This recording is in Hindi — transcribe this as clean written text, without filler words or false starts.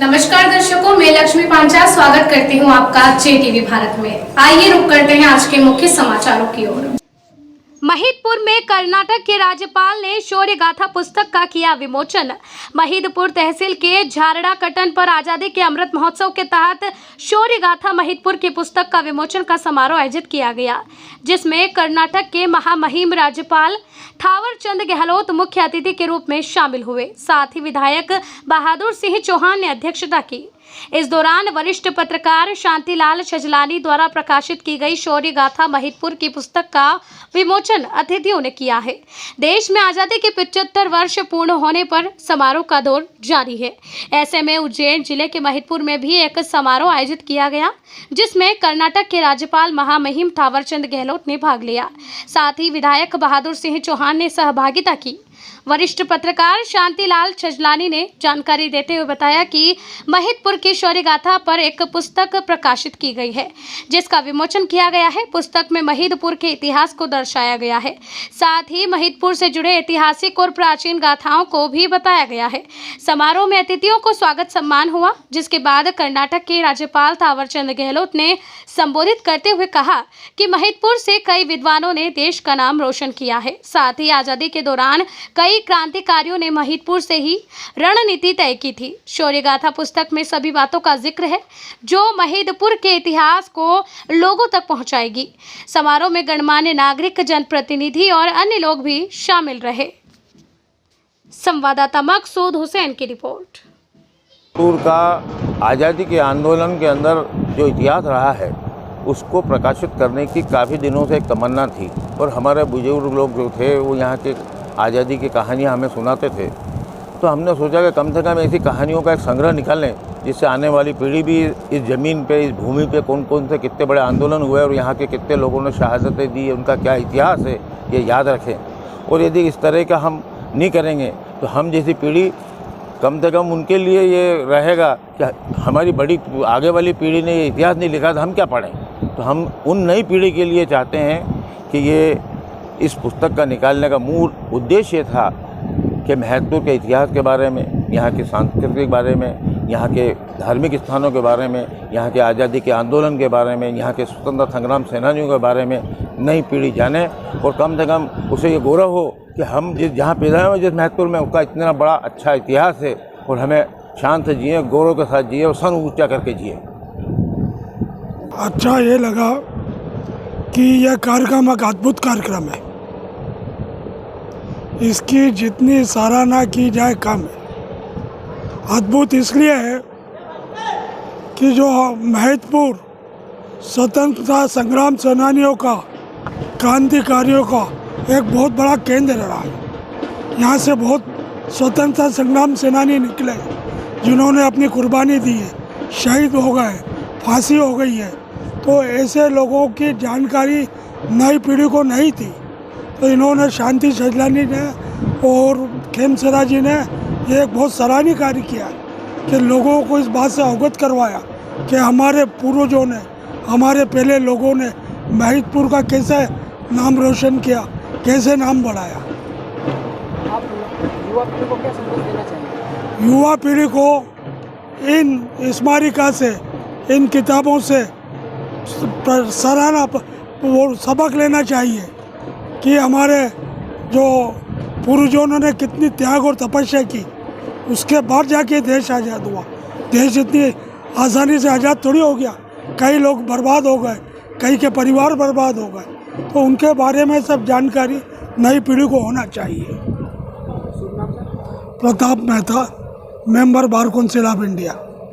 नमस्कार दर्शकों, मैं लक्ष्मी पांचाल स्वागत करती हूं आपका JTV भारत में। आइए रुक करते हैं आज के मुख्य समाचारों की ओर। महिदपुर में कर्नाटक के राज्यपाल ने शौर्य गाथा पुस्तक का किया विमोचन। महिदपुर तहसील के झारड़ा कटन पर आजादी के अमृत महोत्सव के तहत शौर्य गाथा महिदपुर की पुस्तक का विमोचन का समारोह आयोजित किया गया, जिसमें कर्नाटक के महामहिम राज्यपाल थावर चंद गहलोत मुख्य अतिथि के रूप में शामिल हुए। साथ ही विधायक बहादुर सिंह चौहान ने अध्यक्षता की। इस दौरान वरिष्ठ पत्रकार शांतिलाल छजलानी द्वारा प्रकाशित की गई शौर्य गाथा महिदपुर की पुस्तक का विमोचन अतिथियों ने किया है। देश में आजादी के 75 वर्ष पूर्ण होने पर समारोह का दौर जारी है। ऐसे में उज्जैन जिले के महिदपुर में भी एक समारोह आयोजित किया गया, जिसमें कर्नाटक के राज्यपाल महामहिम थावरचंद गहलोत ने भाग लिया। साथ ही विधायक बहादुर सिंह चौहान ने सहभागिता की। वरिष्ठ पत्रकार शांतिलाल छजलानी ने जानकारी देते हुए बताया कि महिदपुर की शौर्य गाथा पर एक पुस्तक प्रकाशित की गई है, जिसका विमोचन किया गया है। पुस्तक में महिदपुर के इतिहास को दर्शाया गया है। साथ ही महिदपुर से जुड़े ऐतिहासिक और प्राचीन गाथाओं को भी बताया गया है। समारोह में अतिथियों को स्वागत सम्मान हुआ, जिसके बाद कर्नाटक के राज्यपाल थावरचंद गहलोत ने संबोधित करते हुए कहा कि महिदपुर से कई विद्वानों ने देश का नाम रोशन किया है। साथ ही आजादी के दौरान कई क्रांतिकारियों ने महिदपुर से ही रणनीति तय की थी। शौर्य गाथा पुस्तक में सभी बातों का जिक्र है, जो महिदपुर के इतिहास को लोगों तक पहुंचाएगी। समारोह में गणमान्य नागरिक, जनप्रतिनिधि और अन्य लोग भी शामिल रहे। संवाददाता मकसूद हुसैन की रिपोर्ट। महिदपुर का आज़ादी के आंदोलन के अंदर जो इतिहास रहा है, उसको प्रकाशित करने की काफ़ी दिनों से एक तमन्ना थी और हमारे बुजुर्ग लोग जो थे वो यहाँ के आज़ादी की कहानियाँ हमें सुनाते थे। तो हमने सोचा कि कम से कम ऐसी कहानियों का एक संग्रह निकालें, जिससे आने वाली पीढ़ी भी इस ज़मीन पे, इस भूमि पे कौन कौन से कितने बड़े आंदोलन हुए और यहाँ के कितने लोगों ने शहादतें दी, उनका क्या इतिहास है, ये याद रखें। और यदि इस तरह का हम नहीं करेंगे तो हम जैसी पीढ़ी, कम से कम उनके लिए ये रहेगा कि हमारी बड़ी आगे वाली पीढ़ी ने ये इतिहास नहीं लिखा तो हम क्या पढ़ें। तो हम उन नई पीढ़ी के लिए चाहते हैं कि ये इस पुस्तक का निकालने का मूल उद्देश्य था कि महदपुर के इतिहास के बारे में, यहाँ के सांस्कृतिक बारे में, यहाँ के धार्मिक स्थानों के बारे में, यहाँ के आज़ादी के आंदोलन के बारे में, यहाँ के स्वतंत्रता संग्राम सेनानियों के बारे में नई पीढ़ी जाने और कम से कम उसे ये गौरव हो कि हम जहाँ पैदा हुए जिस महदपुर में, उसका इतना बड़ा अच्छा इतिहास है और हमें शान से जिए, गौरव के साथ जिए और सन ऊँचा करके जिए। अच्छा ये लगा कि यह कार्यक्रम एक अद्भुत कार्यक्रम है। इसकी जितनी सराहना की जाए कम है। अद्भुत इसलिए है कि जो महदपुर स्वतंत्रता संग्राम सेनानियों का, क्रांतिकारियों का एक बहुत बड़ा केंद्र रहा है। यहाँ से बहुत स्वतंत्रता संग्राम सेनानी निकले जिन्होंने अपनी कुर्बानी दी है, शहीद हो गए, फांसी हो गई है। तो ऐसे लोगों की जानकारी नई पीढ़ी को नहीं थी। तो इन्होंने शांति छजलानी ने और खेमसरा जी ने ये एक बहुत सराहनीय कार्य किया कि लोगों को इस बात से अवगत करवाया कि हमारे पूर्वजों ने, हमारे पहले लोगों ने महिदपुर का कैसे नाम रोशन किया, कैसे नाम बढ़ाया। आप युवा पीढ़ी को क्या संदेश देना चाहिए? युवा पीढ़ी को इन स्मारिका से, इन किताबों से सराहना वो सबक लेना चाहिए कि हमारे जो पूर्वजों ने कितनी त्याग और तपस्या की, उसके बाद जाके देश आज़ाद हुआ। देश इतनी आसानी से आज़ाद थोड़ी हो गया। कई लोग बर्बाद हो गए, कई के परिवार बर्बाद हो गए। तो उनके बारे में सब जानकारी नई पीढ़ी को होना चाहिए। Pratap Mehta, member bar council of India.